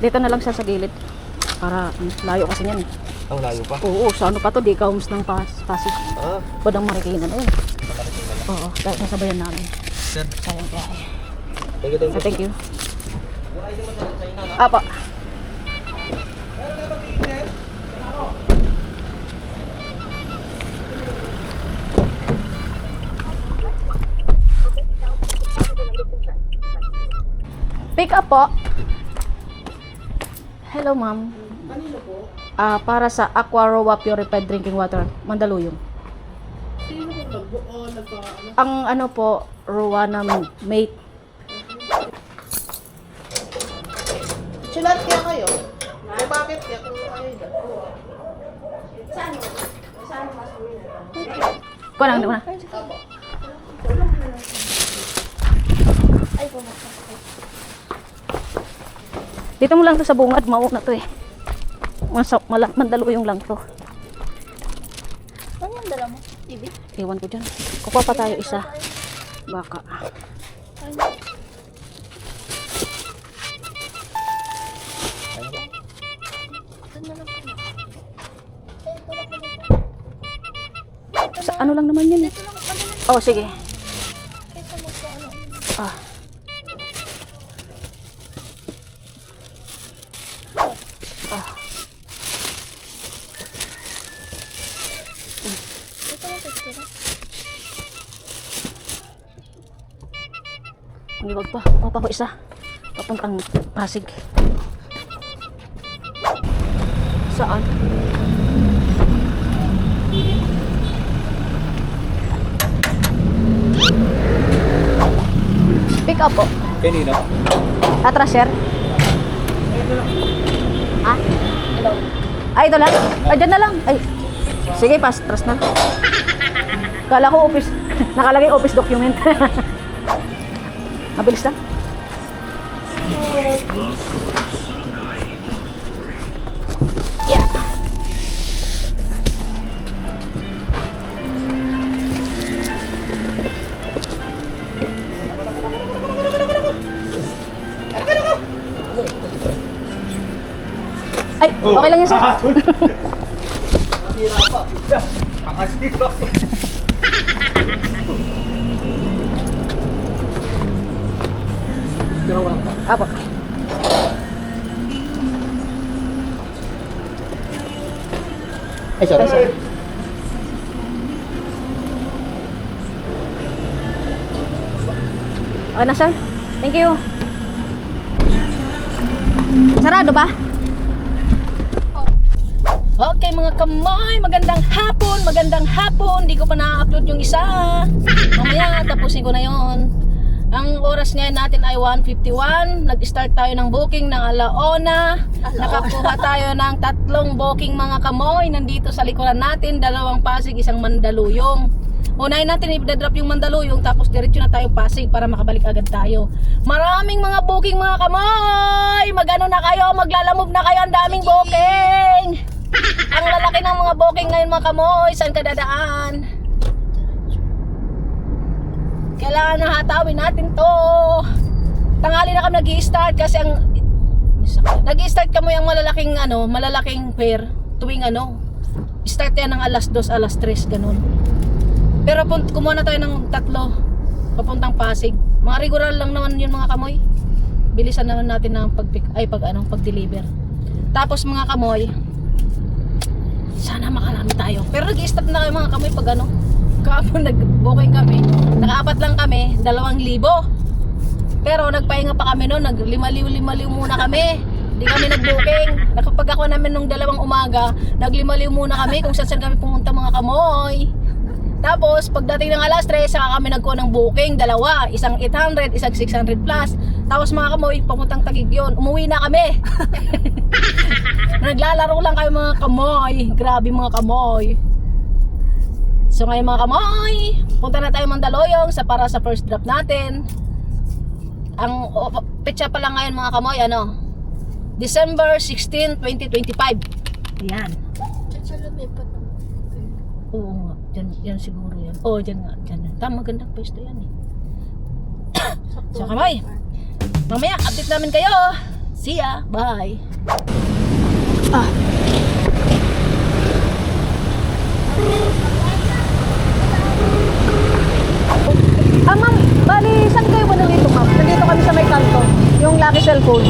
Dito na lang siya sa gilid. Para layo kasi yan eh. Ang layo pa. Oo, sa ano pa to, di kaums ng Pasig. Badang Marikina na yun. Oo, dahil nasabayan namin. Sir. Sayang kaya. Thank you, Thank you. Apa. Pick up po. Hello, ma'am. Kanino po? Para sa Aqua Roa Purified Drinking Water, Mandaluyong. Sino po nagbuo? Ang ano po, Roa na mate. Silat kaya kayo? Ay, bakit kaya kung kayo dyan? Kuha lang, kuha na. Dito mo lang to sa bungad, mauna to eh. Mandaluyong lang to. Ano yung dala mo? TV? Ewan ko dyan. Kukuha pa tayo isa. Baka. Sa ano lang naman yun eh. Oh, sige. Ah. Ah. Liwag pa. Kuha pa ko isa. Papuntang Pasig. Saan? Pick up po. Kanina. Atrasher. Ah? Ay, ito lang? Ay, dyan na lang. Ay, sige, trust na. Kala ko office. Nakalagay office document. Mabilis lang. Yeah. Ay, okay lang yan sir. Apo. Ay, sorry. Okay na sir. Thank you. Sarado ba? Okay mga kamay, magandang hapon. Hindi ko pa na-upload yung isa. Mamaya, tapusin ko na yon. Ang oras ngayon natin ay 1:51. Nag-start tayo ng booking ng alauna. Nakakuha tayo ng 3 booking mga kamoy. Nandito sa likuran natin, 2 Pasig, 1 Mandaluyong. Unahin natin i-drop yung Mandaluyong, tapos diretso na tayo Pasig para makabalik agad tayo. Maraming mga booking mga kamoy. Magano na kayo, maglalamove na kayo, ang daming booking. Ang lalaki ng mga booking ngayon mga kamoy. Saan ka dadaan? Kailangan na hatawin natin to. Tanghali na kami nag-i-start kasi ang nag-i-start kamo yung malalaking pair tuwing start yan ng alas 2, alas 3 ganun. Pero kumuha na tayo ng 3 papuntang Pasig. Mga regular lang naman yun mga kamoy. Bilisan na natin ng pag-deliver. Tapos mga kamoy, sana makarami tayo. Pero nag-i-start na kayo mga kamoy pag kahapon nag-booking kami. Naka-4 lang kami, 2,000. Pero nagpahinga pa kami noon, nag-5,000 muna kami. Hindi kami nag-booking. Nakapag ako namin nung 2 umaga, nag-5,000 muna kami kung saan kami pumunta mga kamoy. Tapos pagdating ng alas 3, saka kami nagkuha ng booking, 2, isang 800, isang 600 plus. Tapos mga kamoy, papuntang Taguig yun. Umuwi na kami. Naglalaro lang kayo mga kamoy. Grabe mga kamoy. So ngayon mga kamoy, punta na tayo Mandaluyong para sa first drop natin. Ang petsa pa lang ngayon mga kamoy, December 16, 2025. Ayan. Sa lumipat. Oo nga, yan siguro yan. Oo, dyan nga, dyan. Tama, magandang pwesto yan eh. So kamoy, mamaya update namin kayo See ya. Bye. Ah. Ah, ma'am, bali, saan kayo ba nandito, ma'am? Nandito kami sa may kanto, yung Lucky Cellphone.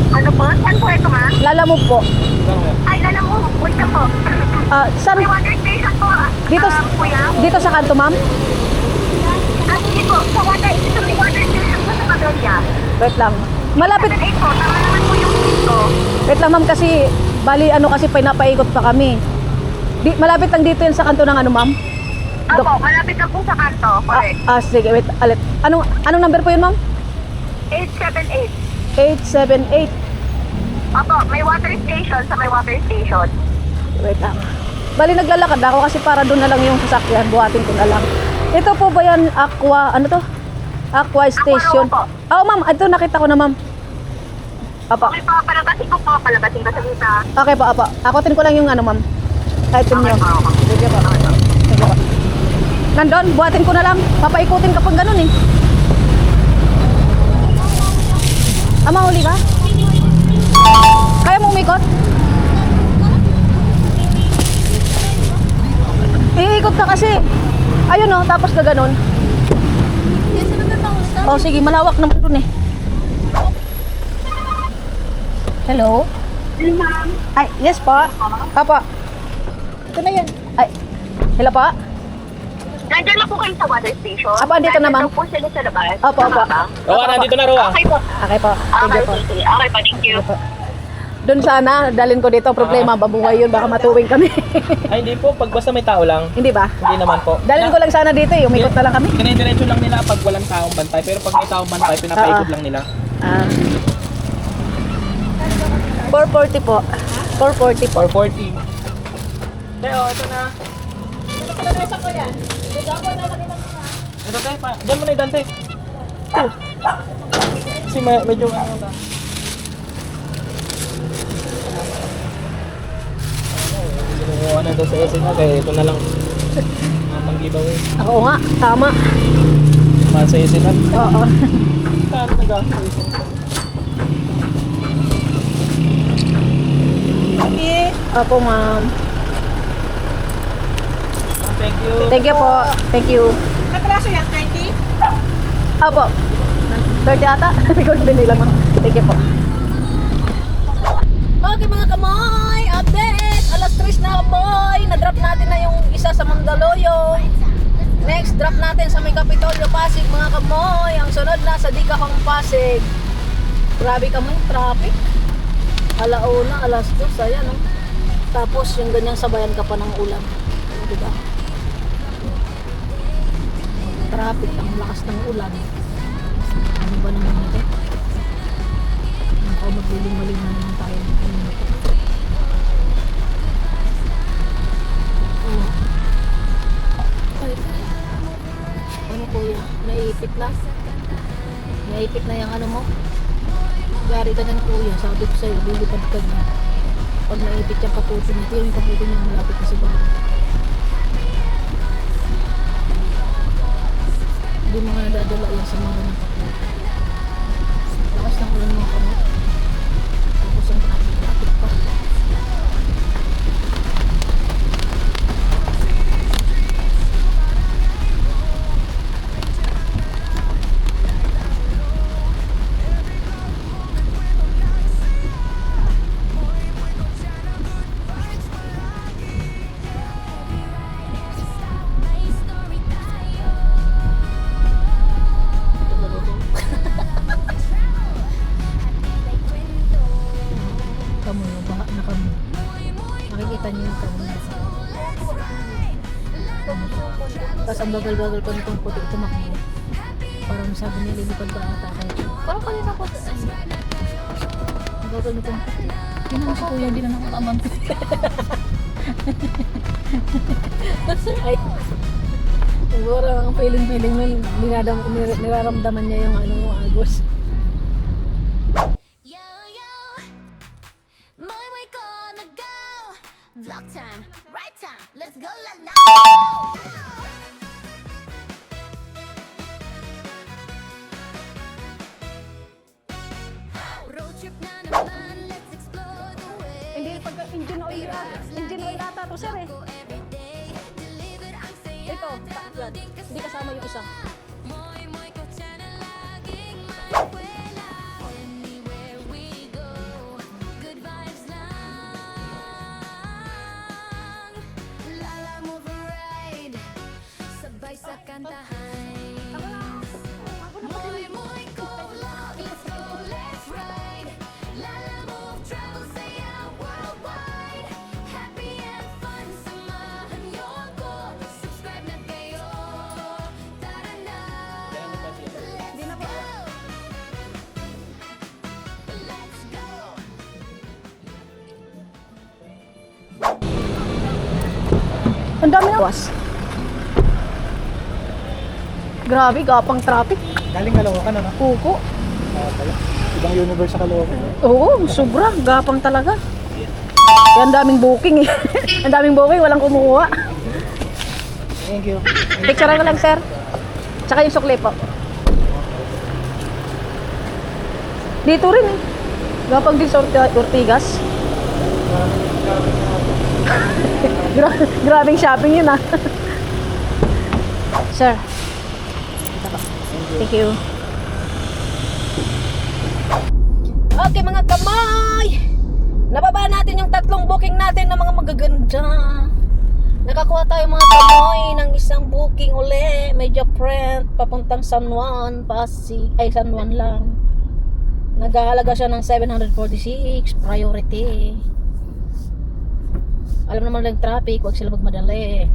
Ano po? Saan po ito, ma'am? Lalamog po. Ay, alam mo, wait na po. Ah, saan? May water station po, Dito, kuya. dito sa kanto, ma'am? Ah, sige po, sa water, ito may water station po sa Padilla. Wait lang. Malapit, 7-8 po, tama naman po yung dito. wait lang, ma'am, kasi, bali, ano, kasi pinapaikot pa kami. Malapit lang dito yun sa kanto ng ano, ma'am? Opo, malapit na po sa kanto, correct. Sige, wait, alit. Anong number po yun, ma'am? 878. 878. Opo, may water station sa may water station. Wait lang. Bali, naglalakad ako kasi para doon na lang yung sasakyan. Buhatin ko na lang. Ito po ba yan, Aqua, ano to? Aqua Station. Aqua, Oo, ma'am. Ito, nakita ko na, ma'am. Apa. Okay po, palabasin ko po, palabasin ko sa kita. Okay po, apa. Akutin ko lang yung ano, ma'am. Item nyo. Sige po. Sige po. Nandun, buhatin ko na lang. Papaikutin kapag ganun eh. Mahuli ka? Kaya mo umikot? Iikot ka kasi. Ayun oh, tapos na ganun. Oh, sige, malawak naman dun eh. Hello? Ma'am, Ay, yes po. Papa. Ito na yan. Ay, hello po? nandiyan na po kayo sa water station. Apa, dito na, ma'am. Nandiyan po sila sa labas. Opo, opo. Tama ba? Roa, nandito na, Roa. Okay po. Okay po. Thank Okay you po. po. Okay po, thank you. Doon sana, dalhin ko dito. Problema, babuhay yun. Baka matuwing kami. Ay, hindi po. Pag basta may tao lang, Hindi ba? hindi naman po. Dalhin ko lang sana dito eh. Umikot na lang kami. Dire-diretso lang nila pag walang taong bantay. Pero pag may taong bantay, pinapaikot lang nila. 440 po. 440 po. 440. Teo, ito na. Ito tayo pa. Diyan mo na Dante. Kasi medyo ano na. Ano na daw sa SN na kaya ito na lang. Pang giveaway. Oo nga, tama. Para sa SN na. Oo. Saan nag-gasaway? Opo, ma'am. Thank you. Thank you po. Thank you. Katraso yan, 30? Opo. 30 ata? Because binila, ma'am. Thank you po. Okay mga kamoy, update! Alas 3 na kamoy! Na-drop natin na yung isa sa Mandaluyong. Next, drop natin sa may Kapitolyo, Pasig mga kamoy. Ang sunod na sa Digahong, Pasig. Grabe kamoy, traffic. Alauna, alas 2, ayan no? Tapos yung ganyang sabayan ka pa ng ulan. Diba? Traffic, ang lakas ng ulan. Ano ba naman ito? Ako magliling-maling na naman tayo. Ano kuya? Naiipit na? Naiipit na yung ano mo? Gari ka ng kuya. Sabi ko sa'yo, lilipad ka na. Pag naipit yung kaputi nito, yung kaputi niya malapit na sa bahay. Hindi mo nga nadadala yan sa mga kaputi. Lakas ng ulan mga kamot. Tapos ang traffic pa. Kamu, baha na kamu. Nakikita niyo yung kamu. Tapos ang bagal-bagal pa nitong puti tumakbo. Parang sabi niya, lilipad ba ata kayo? Parang kanina po. Ang bagal nitong puti. Yun ang si kuya, hindi na nakakamang puti. Ay, siguro ang feeling nun, niraramdaman niya yung ano mo, agos. Yo, yo, my way gonna go. Vlog time, right time, let's go, let's go. engine oil yan. Engine oil ata to, sir, eh. Ito, yan. Hindi kasama yung isa. Sa kantahan. Moy moy ko love, let's go, let's ride. Lala move, travel, saya worldwide. Happy and fun, samahan niyo ako. Subscribe na kayo. Tara na. Let's go. Let's go. Ang dami na. Grabe, gapang traffic. Galing Caloocan ano? Kuko. Ibang universe sa Caloocan. Oo, sobra. Gapang talaga. Kaya ang daming booking eh. Ang daming booking, walang kumukuha. Thank you. Picture ko lang, sir. Tsaka yung sukli po. Dito rin eh. Gapang din sa Ortigas. Grabing shopping yun ah. Sir. Ito po. Thank you. Okay mga kamay. Nababa natin yung 3 booking natin ng mga magaganda. Nakakuha tayo mga kamay ng isang booking uli. Medyo print papuntang San Juan, Pasig. Ay, San Juan lang. Nag-aalaga siya ng 746 priority. Alam naman lang traffic, wag sila magmadali.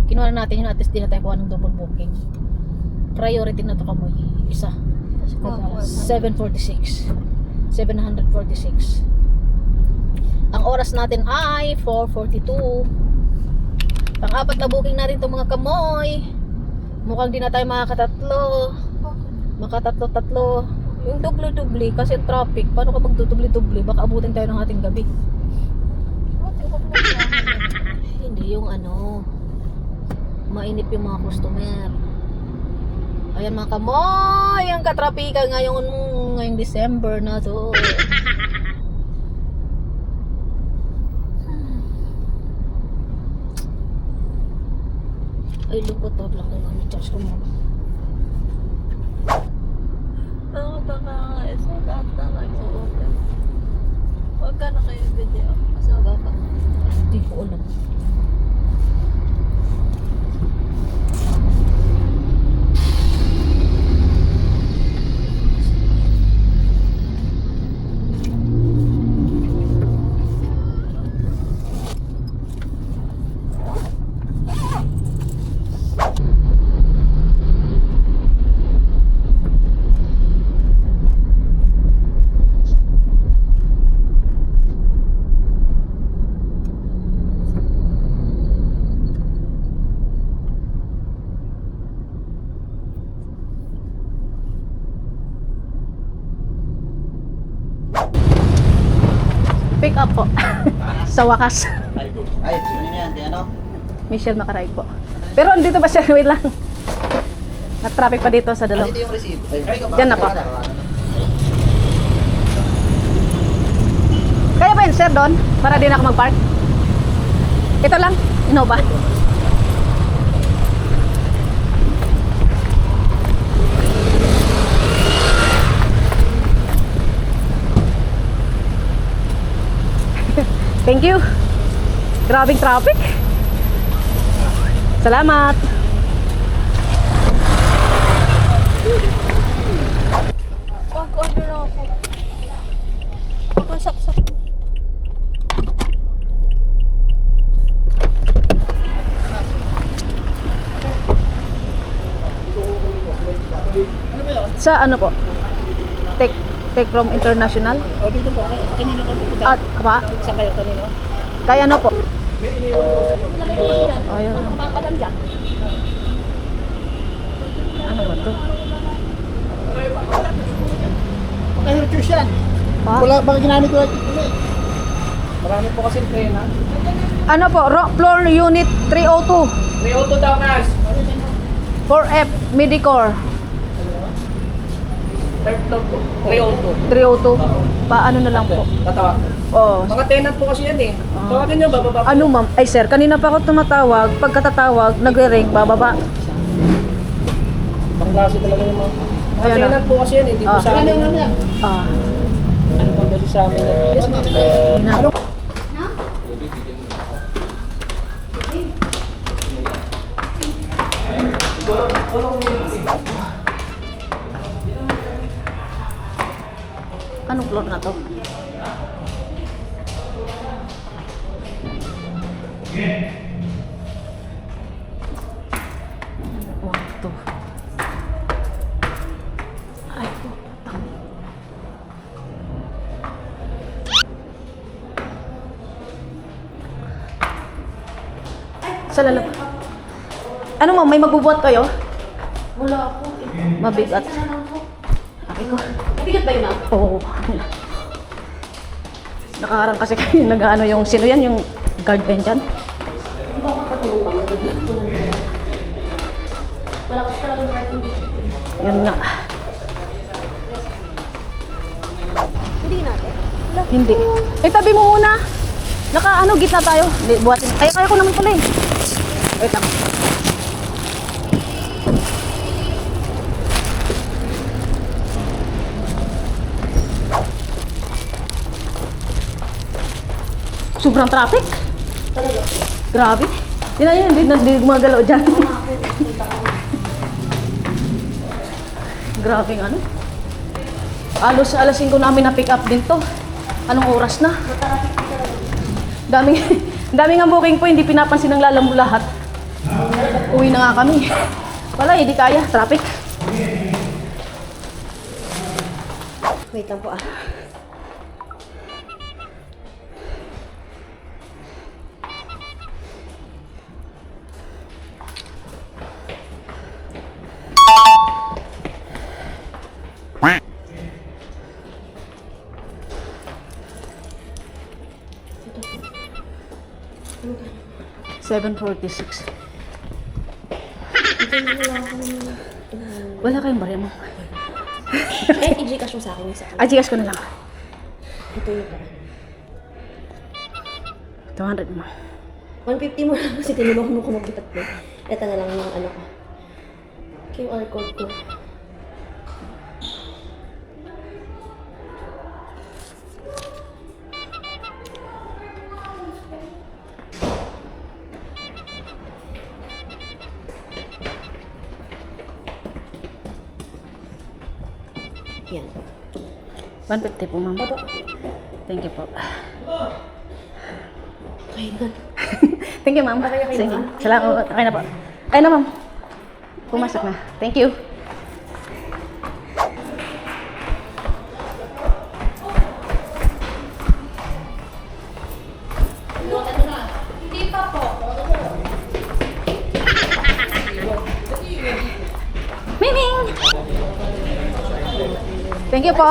Kinuha na natin yun, at least di na tayo kuha ng double booking. Priority na to kamoy. Isa. 746. 746. Ang oras natin ay 4:42. Pang-apat na booking natin itong mga kamoy. Mukhang di na tayo makakatatlo. Makatatlo-tatlo. Yung doble-doble kasi traffic. Paano ka magdudubli-dubli? Baka abutin tayo ng ating gabi. Hindi yung ano, mainip yung mga customer. Ayan mga kamoy, ang katrapikan ngayong December na to. Ay, lungkot to lang kung charge ko muna. Ako baka isa lahat na nag-open. Huwag ka na kayo video. Kasi baba. Hindi ko alam. Pick up po. Sa wakas. Ay, sino yan? Di ano? Michelle Macaray po. Pero andito ba siya? Wait lang. Na-traffic pa dito sa dalaw. Dito yung receipt. Diyan na po. Kaya ba yun, sir, doon? Para din ako mag-park? Ito lang? Innova? Thank you. Grabing traffic. Salamat. Pag-order ako. Pag-usap-sap. Sa ano po? Take from International? O, dito po. Kanino ka pupunta? At pa? Saan kayo kanino? Kaya ano po? Ayun. Ano ba to? Ay, Church yan. Pa? Wala, baka ginamit ko. Marami po kasi train ha. Ano po? Floor Unit 302. 302 daw Nas. 4F Medicor. Third floor po. 302. 302. Paano na lang po? Tatawag. Oo. Mga tenant po kasi yan eh. Tawagin nyo, bababa po. Ano ma'am? Ay sir, kanina pa ako tumatawag. Pagkatatawag, nagre-ring, bababa. Pang klase talaga yung mga... Mga Ayan na. tenant po kasi yan eh, hindi po sa amin. Ah. Ano po kasi sa amin? Ano? Anong floor na to? One, two. Ay, putang. Sa lalab. Ano ma'am, may magbubuhat kayo? Wala po. Mabigat. Sabi ko. Mabigat ba yun ah? Oo. Nakaharang kasi kayo nag-ano yung sino yan, yung guard ba yan dyan? Wala ko talaga parking dito. Yun nga. Hindi natin. Hindi. Eh, tabi mo muna. Naka ano, gitna tayo. Hindi, buhatin. Ay, kaya ko naman pala eh. Wait lang. Sobrang traffic. Grabe. Yun na yun, hindi gumagalaw dyan. Grabe nga ano. Alos alas 5 namin na pick up din to. Anong oras na? Daming ang booking po, hindi pinapansin ng lalambo lahat. Uwi na nga kami. Wala, hindi kaya. Traffic. Wait lang po ah. $7.46. Wala kayong barya mo. Eh, i-Gcash mo sa akin isa. Ah, Gcash ko na lang. Ito yung pa. 200 mo. 150 mo lang kasi tinulungan mo ko magbitat mo. Ito na lang yung ano ko. QR code ko. Yan. 150 po, ma'am. Opo. Thank you po. Okay na. Thank you, ma'am. Okay Sige. na. Salamat. Okay na po. Ay na, ma'am. Pumasok na. Thank you. Miming! Thank you po.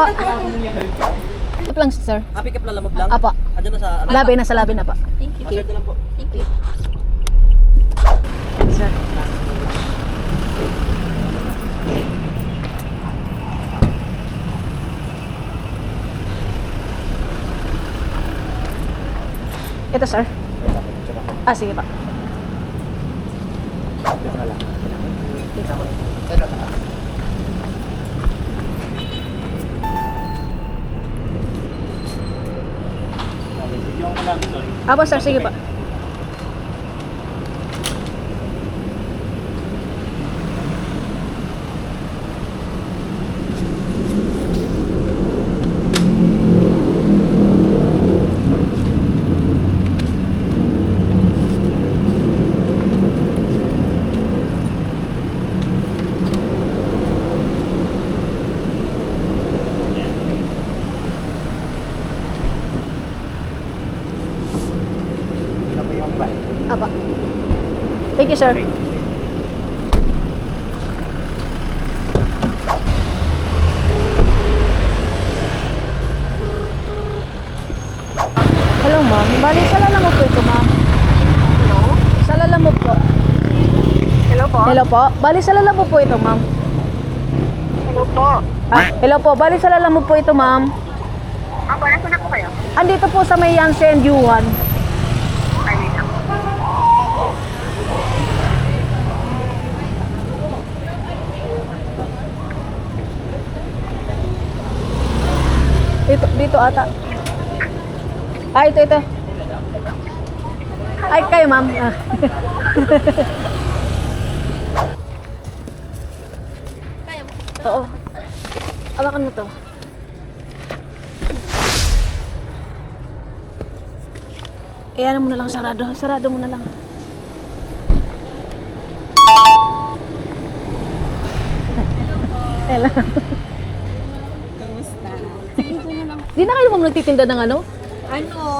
Ito lang, sir. Happy ka pala, lang. Apa. Andyan na sa... Labi, nasa labi na pa. Thank you. Masarap na lang po. Thank you. Sir. Ito, sir. Ah, sige pa. Apo, sir. Sige pa. Apa. Thank you, sir. Hello, ma'am. Bali, sa Lalamove po ito, ma'am. Hello? Sa Lalamove po. Hello po. Hello po. Bali, sa Lalamove po ito, ma'am. Hello po. Ah, hello po. Bali, sa Lalamove po ito, ma'am. Ako, nasa na po kayo? Andito po sa may Yancy and Yuan. Dito ata. Ah, ito. Ay, kayo ma'am. Ah. Oo. Awakan mo to. Ano mo na lang, sarado. Sarado mo na lang. Hello. Kamusta? Di na kayo ma'am nagtitinda ng ano?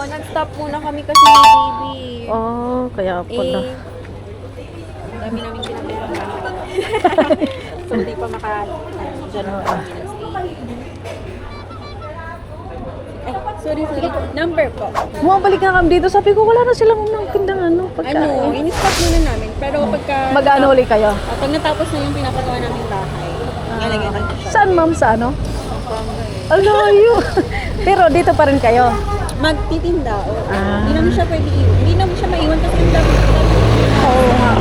Nag-stop muna kami kasi ni baby. Oh, kaya pala. Ang dami namin kinapera. So, hindi pa maka-January. Sorry. Number po. Bumabalik nga kami dito. Sabi ko, wala na silang tindang ano. Pagka, In-stop muna namin. Pero pagka... Mag-ano ulit kayo? Pag natapos na yung pinapagawa namin bahay, ilalagay natin siya. Saan ma'am? Sa ano? Alayo. Pero dito pa rin kayo. Magtitinda. Oo. Ah. Hindi namin siya pwede iwan. Hindi namin siya maiwan kasi yung dami. Oo nga.